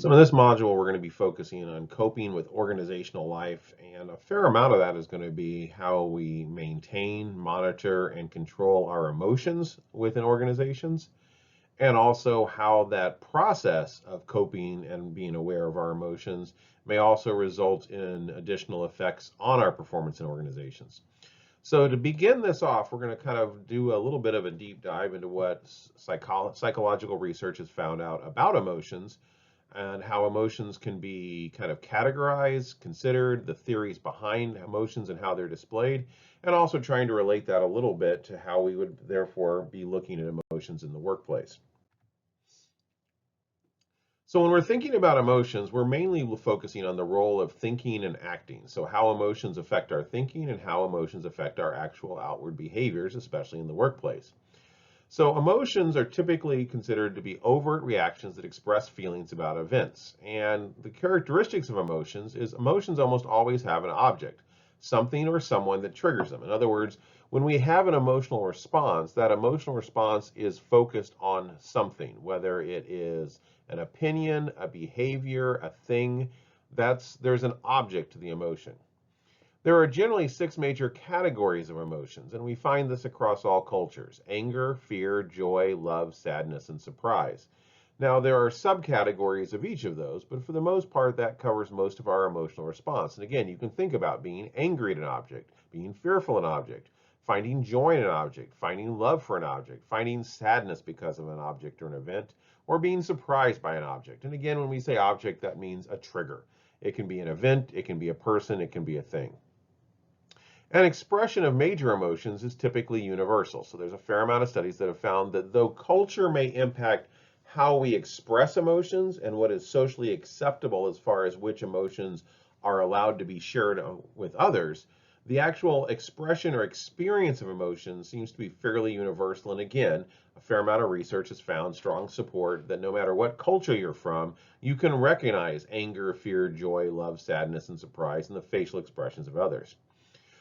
So in this module, we're going to be focusing on coping with organizational life, and a fair amount of that is going to be how we maintain, monitor, and control our emotions within organizations, and also how that process of coping and being aware of our emotions may also result in additional effects on our performance in organizations. So to begin this off, we're going to kind of do a little bit of a deep dive into what psychological research has found out about emotions and how emotions can be kind of categorized, considered, the theories behind emotions and how they're displayed, and also trying to relate that a little bit to how we would therefore be looking at emotions in the workplace. So when we're thinking about emotions, we're mainly focusing on the role of thinking and acting. So how emotions affect our thinking and how emotions affect our actual outward behaviors, especially in the workplace. So emotions are typically considered to be overt reactions that express feelings about events. And the characteristics of emotions is emotions almost always have an object, something or someone that triggers them. In other words, when we have an emotional response, that emotional response is focused on something, whether it is an opinion, a behavior, a thing. There's an object to the emotion. There are generally 6 major categories of emotions, and we find this across all cultures: anger, fear, joy, love, sadness, and surprise. Now, there are subcategories of each of those, but for the most part, that covers most of our emotional response. And again, you can think about being angry at an object, being fearful at an object, finding joy in an object, finding love for an object, finding sadness because of an object or an event, or being surprised by an object. And again, when we say object, that means a trigger. It can be an event, it can be a person, it can be a thing. An expression of major emotions is typically universal. So there's a fair amount of studies that have found that though culture may impact how we express emotions and what is socially acceptable as far as which emotions are allowed to be shared with others, the actual expression or experience of emotions seems to be fairly universal. And again, a fair amount of research has found strong support that no matter what culture you're from, you can recognize anger, fear, joy, love, sadness, and surprise in the facial expressions of others.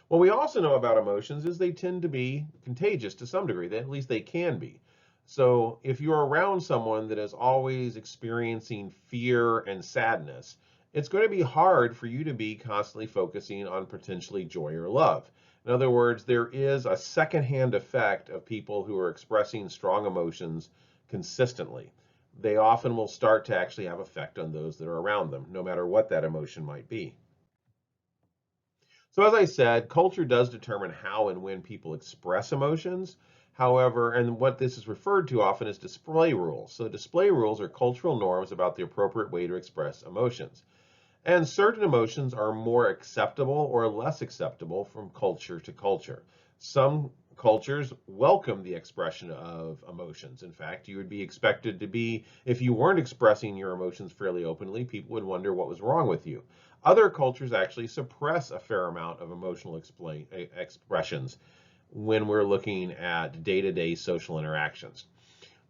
What we also know about emotions is they tend to be contagious to some degree, at least they can be. So if you're around someone that is always experiencing fear and sadness, it's going to be hard for you to be constantly focusing on potentially joy or love. In other words, there is a secondhand effect of people who are expressing strong emotions consistently. They often will start to actually have effect on those that are around them, no matter what that emotion might be. So as I said, culture does determine how and when people express emotions. However, and what this is referred to often as display rules. So display rules are cultural norms about the appropriate way to express emotions. And certain emotions are more acceptable or less acceptable from culture to culture. Some cultures welcome the expression of emotions. In fact, you would be expected to be, if you weren't expressing your emotions fairly openly, people would wonder what was wrong with you. Other cultures actually suppress a fair amount of emotional expressions when we're looking at day-to-day social interactions.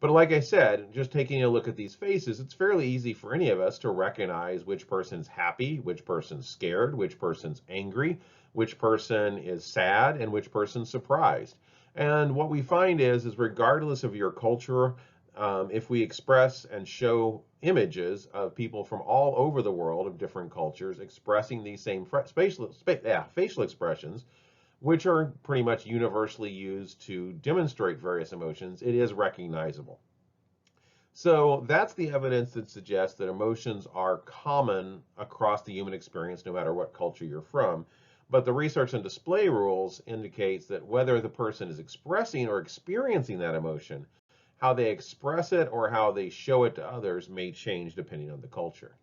But like I said, just taking a look at these faces, it's fairly easy for any of us to recognize which person's happy, which person's scared, which person's angry, which person is sad, and which person's surprised. And what we find is regardless of your culture, if we express and show images of people from all over the world of different cultures expressing these same facial expressions, which are pretty much universally used to demonstrate various emotions, it is recognizable. So that's the evidence that suggests that emotions are common across the human experience, no matter what culture you're from. But the research on display rules indicates that whether the person is expressing or experiencing that emotion, how they express it or how they show it to others may change depending on the culture.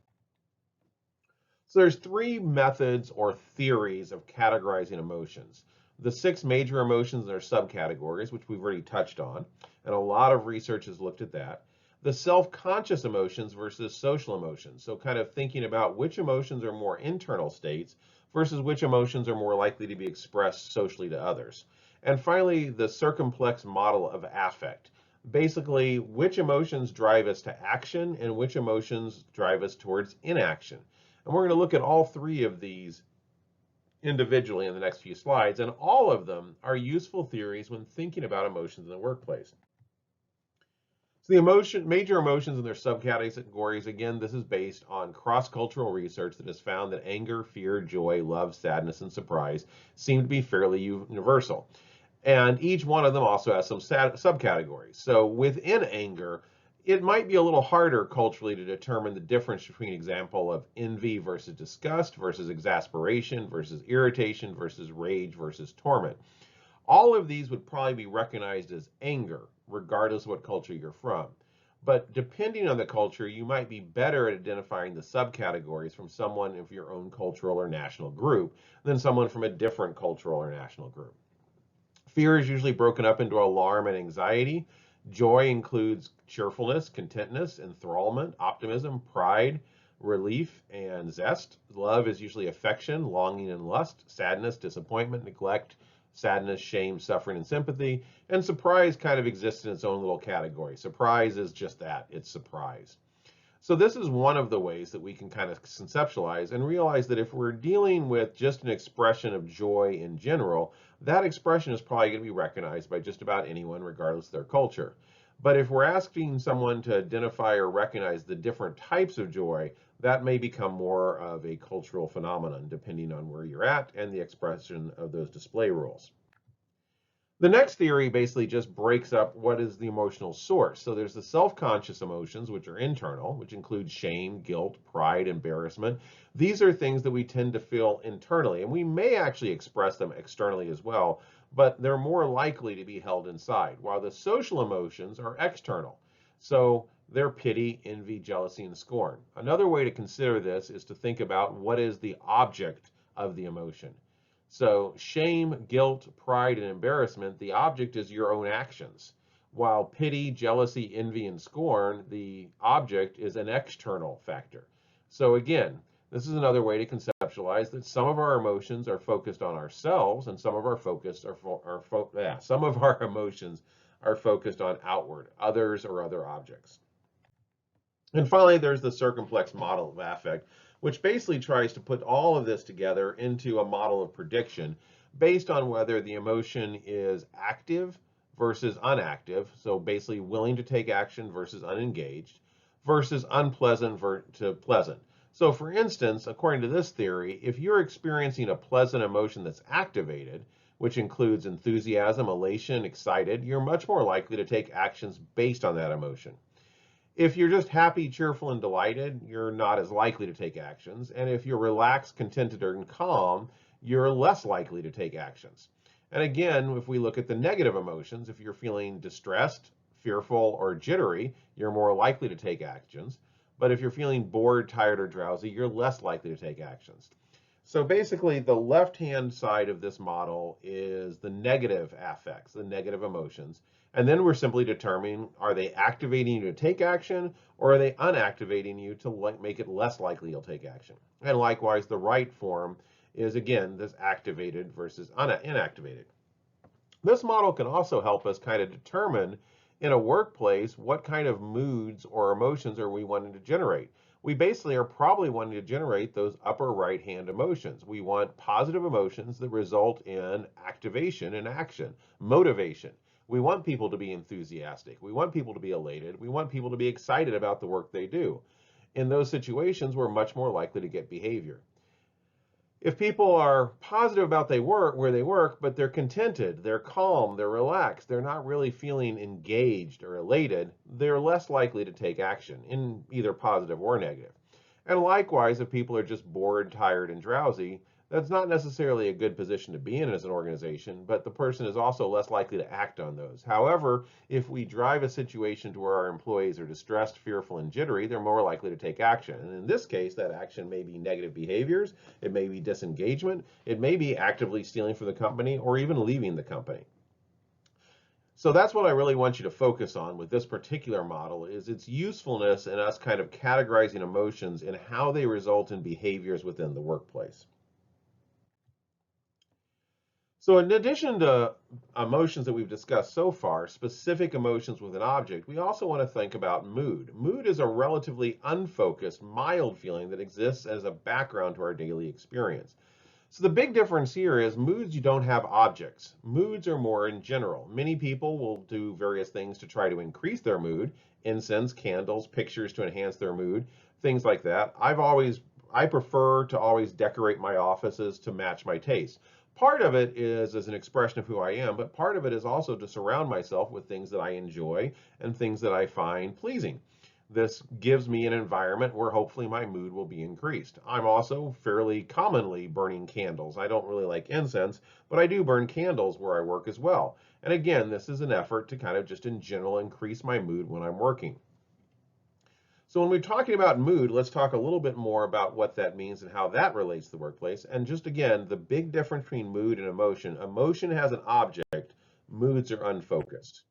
So there's 3 methods or theories of categorizing emotions. The 6 major emotions are subcategories, which we've already touched on, and a lot of research has looked at that. The self-conscious emotions versus social emotions. So kind of thinking about which emotions are more internal states versus which emotions are more likely to be expressed socially to others. And finally, the circumplex model of affect. Basically, which emotions drive us to action and which emotions drive us towards inaction. And we're going to look at all 3 of these individually in the next few slides, and all of them are useful theories when thinking about emotions in the workplace. So major emotions and their subcategories, again, this is based on cross-cultural research that has found that anger, fear, joy, love, sadness, and surprise seem to be fairly universal. And each one of them also has some subcategories. So within anger, it might be a little harder culturally to determine the difference between example of envy versus disgust versus exasperation versus irritation versus rage versus torment. All of these would probably be recognized as anger, regardless of what culture you're from. But depending on the culture, you might be better at identifying the subcategories from someone of your own cultural or national group than someone from a different cultural or national group. Fear is usually broken up into alarm and anxiety. Joy includes cheerfulness, contentness, enthrallment, optimism, pride, relief, and zest. Love is usually affection, longing, and lust. Sadness, disappointment, neglect, sadness, shame, suffering, and sympathy. And surprise kind of exists in its own little category. Surprise is just that, it's surprise. So this is one of the ways that we can kind of conceptualize and realize that if we're dealing with just an expression of joy in general, that expression is probably going to be recognized by just about anyone, regardless of their culture. But if we're asking someone to identify or recognize the different types of joy, that may become more of a cultural phenomenon, depending on where you're at and the expression of those display rules. The next theory basically just breaks up what is the emotional source. So there's the self-conscious emotions, which are internal, which include shame, guilt, pride, embarrassment. These are things that we tend to feel internally, and we may actually express them externally as well, but they're more likely to be held inside, while the social emotions are external. So they're pity, envy, jealousy, and scorn. Another way to consider this is to think about what is the object of the emotion. So shame, guilt, pride, and embarrassment, the object is your own actions. While pity, jealousy, envy, and scorn, the object is an external factor. So again, this is another way to conceptualize that some of our emotions are focused on ourselves, and some of our some of our emotions are focused on outward, others or other objects. And finally, there's the circumplex model of affect, which basically tries to put all of this together into a model of prediction based on whether the emotion is active versus unactive, so basically willing to take action versus unengaged, versus unpleasant to pleasant. So for instance, according to this theory, if you're experiencing a pleasant emotion that's activated, which includes enthusiasm, elation, excited, you're much more likely to take actions based on that emotion. If you're just happy, cheerful, and delighted, you're not as likely to take actions. And if you're relaxed, contented, and calm, you're less likely to take actions. And again, if we look at the negative emotions, if you're feeling distressed, fearful, or jittery, you're more likely to take actions. But if you're feeling bored, tired, or drowsy, you're less likely to take actions. So basically, the left-hand side of this model is the negative affects, the negative emotions. And then we're simply determining, are they activating you to take action, or are they unactivating you to make it less likely you'll take action? And likewise, the right form is, again, this activated versus inactivated. This model can also help us kind of determine in a workplace what kind of moods or emotions are we wanting to generate. We basically are probably wanting to generate those upper right hand emotions. We want positive emotions that result in activation and action, motivation. We want people to be enthusiastic. We want people to be elated. We want people to be excited about the work they do. In those situations, we're much more likely to get behavior. If people are positive about where they work, but they're contented, they're calm, they're relaxed, they're not really feeling engaged or elated, they're less likely to take action in either positive or negative. And likewise, if people are just bored, tired, and drowsy, that's not necessarily a good position to be in as an organization, but the person is also less likely to act on those. However, if we drive a situation to where our employees are distressed, fearful, and jittery, they're more likely to take action. And in this case, that action may be negative behaviors, it may be disengagement, it may be actively stealing from the company, or even leaving the company. So that's what I really want you to focus on with this particular model is its usefulness in us kind of categorizing emotions and how they result in behaviors within the workplace. So in addition to emotions that we've discussed so far, specific emotions with an object, we also want to think about mood. Mood is a relatively unfocused, mild feeling that exists as a background to our daily experience. So the big difference here is moods, you don't have objects. Moods are more in general. Many people will do various things to try to increase their mood, incense, candles, pictures to enhance their mood, things like that. I prefer to always decorate my offices to match my taste. Part of it is as an expression of who I am, but part of it is also to surround myself with things that I enjoy and things that I find pleasing. This gives me an environment where hopefully my mood will be increased. I'm also fairly commonly burning candles. I don't really like incense, but I do burn candles where I work as well. And again, this is an effort to kind of just in general increase my mood when I'm working. So when we're talking about mood, let's talk a little bit more about what that means and how that relates to the workplace. And just again, the big difference between mood and emotion. Emotion has an object, moods are unfocused.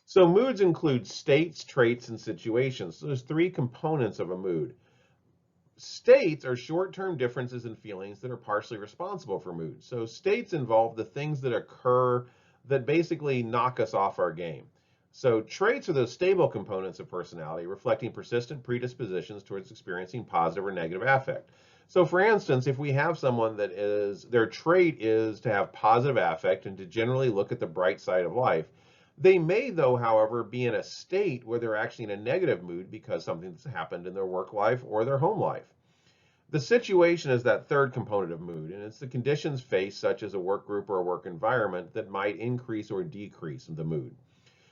So moods include states, traits, and situations. So there's three components of a mood. States are short-term differences in feelings that are partially responsible for mood. So states involve the things that occur that basically knock us off our game. So traits are those stable components of personality, reflecting persistent predispositions towards experiencing positive or negative affect. So for instance, if we have someone that their trait is to have positive affect and to generally look at the bright side of life, they may, though, however, be in a state where they're actually in a negative mood because something's happened in their work life or their home life. The situation is that third component of mood, and it's the conditions faced, such as a work group or a work environment, that might increase or decrease the mood.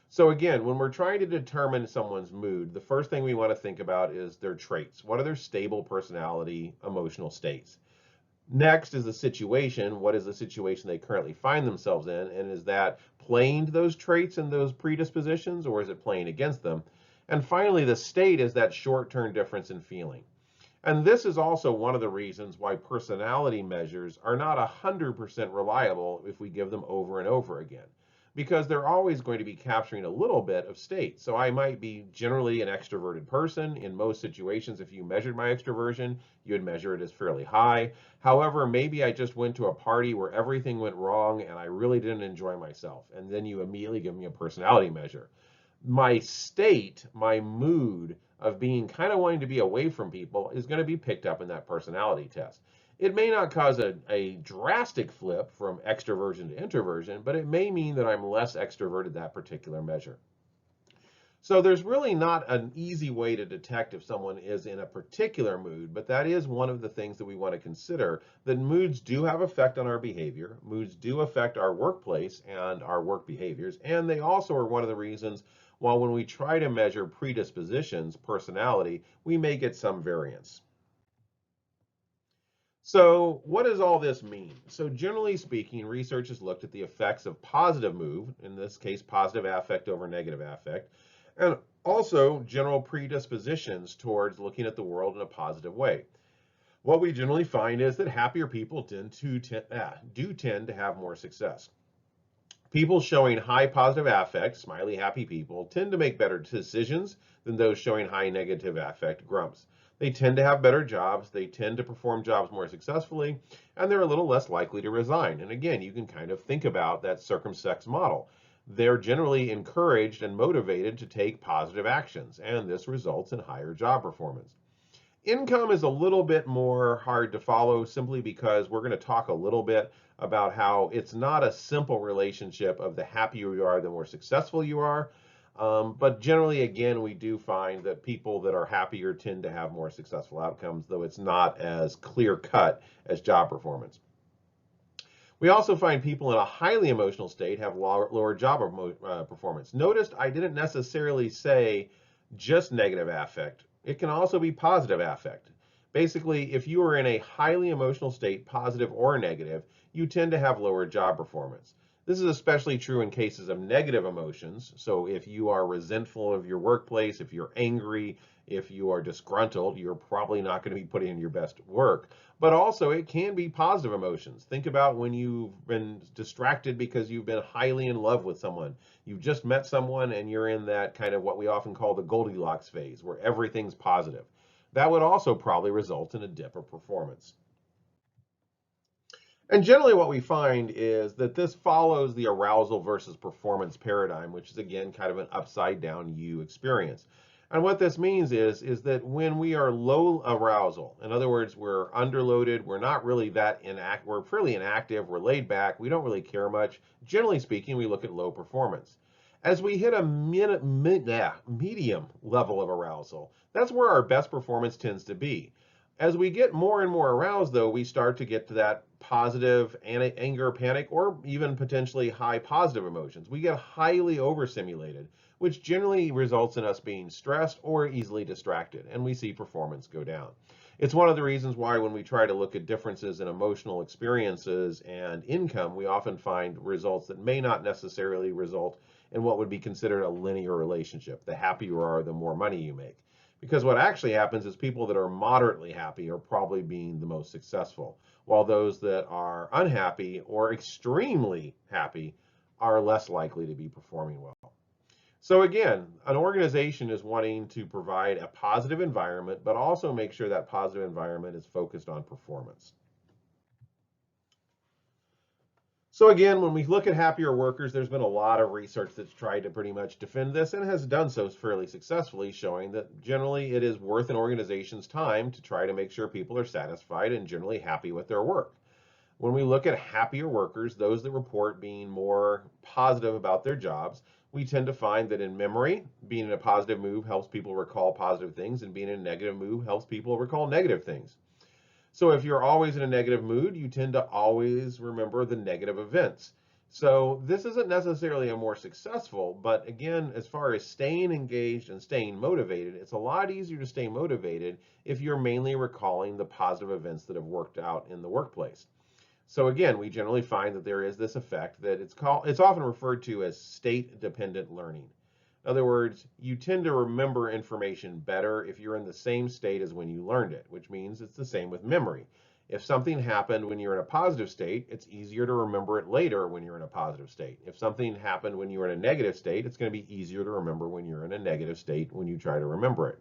So again, when we're trying to determine someone's mood, the first thing we want to think about is their traits. What are their stable personality, emotional states? Next is the situation. What is the situation they currently find themselves in? And is that playing to those traits and those predispositions, or is it playing against them? And finally, the state is that short-term difference in feeling. And this is also one of the reasons why personality measures are not 100% reliable if we give them over and over again, because they're always going to be capturing a little bit of state. So I might be generally an extroverted person. In most situations, if you measured my extroversion, you would measure it as fairly high. However, maybe I just went to a party where everything went wrong and I really didn't enjoy myself. And then you immediately give me a personality measure. My state, my mood of being kind of wanting to be away from people is going to be picked up in that personality test. It may not cause a drastic flip from extroversion to introversion, but it may mean that I'm less extroverted that particular measure. So there's really not an easy way to detect if someone is in a particular mood, but that is one of the things that we want to consider, that moods do have effect on our behavior. Moods do affect our workplace and our work behaviors, and they also are one of the reasons why when we try to measure predispositions, personality, we may get some variance. So what does all this mean? So generally speaking, research has looked at the effects of positive mood, in this case, positive affect over negative affect, and also general predispositions towards looking at the world in a positive way. What we generally find is that happier people do tend to have more success. People showing high positive affect, smiley, happy people, tend to make better decisions than those showing high negative affect, grumps. They tend to have better jobs, they tend to perform jobs more successfully, and they're a little less likely to resign. And again, you can kind of think about that circumspect model. They're generally encouraged and motivated to take positive actions, and this results in higher job performance. Income is a little bit more hard to follow simply because we're going to talk a little bit about how it's not a simple relationship of the happier you are, the more successful you are. But generally, again, we do find that people that are happier tend to have more successful outcomes, though it's not as clear cut as job performance. We also find people in a highly emotional state have lower job performance. Notice I didn't necessarily say just negative affect. It can also be positive affect. Basically, if you are in a highly emotional state, positive or negative, you tend to have lower job performance. This is especially true in cases of negative emotions. So if you are resentful of your workplace, if you're angry, if you are disgruntled, you're probably not going to be putting in your best work. But also it can be positive emotions. Think about when you've been distracted because you've been highly in love with someone. You've just met someone and you're in that kind of what we often call the Goldilocks phase where everything's positive. That would also probably result in a dip of performance. And generally what we find is that this follows the arousal versus performance paradigm, which is again kind of an upside down U experience. And what this means is that when we are low arousal, in other words, we're underloaded, we're not really that we're fairly inactive, we're laid back, we don't really care much. Generally speaking, we look at low performance. As we hit a medium level of arousal, that's where our best performance tends to be. As we get more and more aroused, though, we start to get to that positive anger, panic, or even potentially high positive emotions. We get highly overstimulated, which generally results in us being stressed or easily distracted, and we see performance go down. It's one of the reasons why when we try to look at differences in emotional experiences and income, we often find results that may not necessarily result in what would be considered a linear relationship. The happier you are, the more money you make. Because what actually happens is people that are moderately happy are probably being the most successful, while those that are unhappy or extremely happy are less likely to be performing well. So again, an organization is wanting to provide a positive environment, but also make sure that positive environment is focused on performance. So again, when we look at happier workers, there's been a lot of research that's tried to pretty much defend this and has done so fairly successfully, showing that generally it is worth an organization's time to try to make sure people are satisfied and generally happy with their work. When we look at happier workers, those that report being more positive about their jobs, we tend to find that in memory, being in a positive mood helps people recall positive things, and being in a negative mood helps people recall negative things. So if you're always in a negative mood, you tend to always remember the negative events. So this isn't necessarily a more successful, but again, as far as staying engaged and staying motivated, it's a lot easier to stay motivated if you're mainly recalling the positive events that have worked out in the workplace. So again, we generally find that there is this effect that it's often referred to as state-dependent learning. In other words, you tend to remember information better if you're in the same state as when you learned it, which means it's the same with memory. If something happened when you're in a positive state, it's easier to remember it later when you're in a positive state. If something happened when you were in a negative state, it's going to be easier to remember when you're in a negative state when you try to remember it.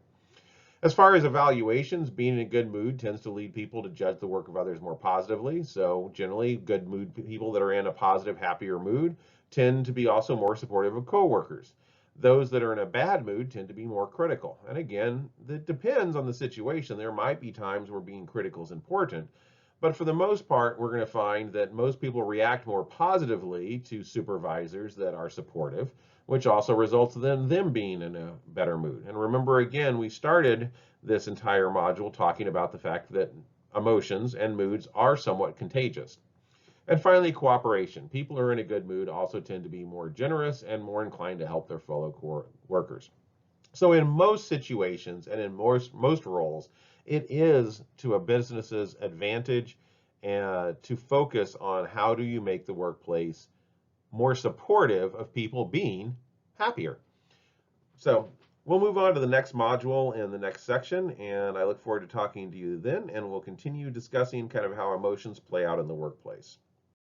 As far as evaluations, being in a good mood tends to lead people to judge the work of others more positively. So generally, good mood people that are in a positive, happier mood tend to be also more supportive of coworkers. Those that are in a bad mood tend to be more critical. And again, that depends on the situation. There might be times where being critical is important, but for the most part, we're going to find that most people react more positively to supervisors that are supportive, which also results in them being in a better mood. And remember, again, we started this entire module talking about the fact that emotions and moods are somewhat contagious. And finally, cooperation. People who are in a good mood also tend to be more generous and more inclined to help their fellow workers. So in most situations and in most roles, it is to a business's advantage to focus on how do you make the workplace more supportive of people being happier. So we'll move on to the next module in the next section, and I look forward to talking to you then, and we'll continue discussing kind of how emotions play out in the workplace.